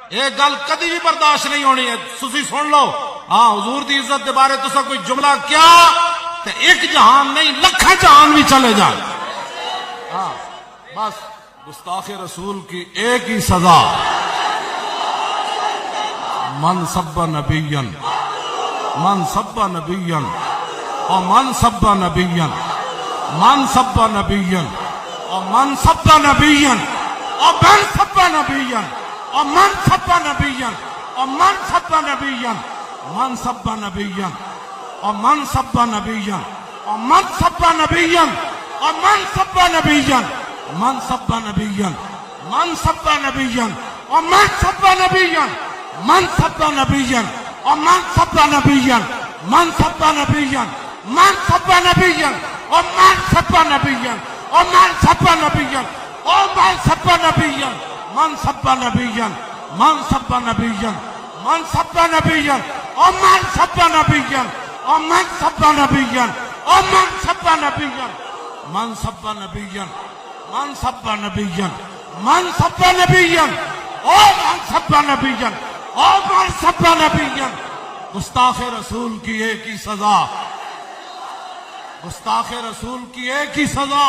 ये गल कभी भी बर्दाश्त नहीं होनी है। तुसी सुन लो, हाँ हुजूर की इज्जत के बारे तुसा कोई जुमला क्या तो एक जहान नहीं लखा जहान भी चले जाए। हाँ बस गुस्ताखे रसूल की एक ही सजा, मन सब्बा नबियन, मन सब्बा नबियन और मन सब्बा नबियन, मन सब्बा नबियन और मन सब्बा नबियन और मन सब्बा नबियन और मन सब्बा नबियन और मन सब्बा नबियन, मन सब्बा नबियन और मन सब्बा नबियन और मन सब्बा नबियन और मन सब्बा नबियन, मन सब्बा नबियन, मन सब्बा नबियन और मन सब्बा नबियन, मन सब्बा नबियन और मन सब्बा नबियन, मन सब्बा नबियन, मन सब्बा नबियन और मन सब्बा नबियन और मन सब्बा नबियन और मन सब्बा नबियन, मन सब्बा नबियन, मन सब्बा नबियन, मन सब्बा नबियन और मन सब्बा नबियन और मन सब्बा नबियन और मन सब्बा नबियन, मन सब्बा नबियन, मन सब्बा नबियन, मन सब्बा नबियन और मन सब्बा नबियन और मन सब्बा नबियन। गुस्ताखे रसूल की एक ही सजा, गुस्ताखे रसूल की एक ही सजा।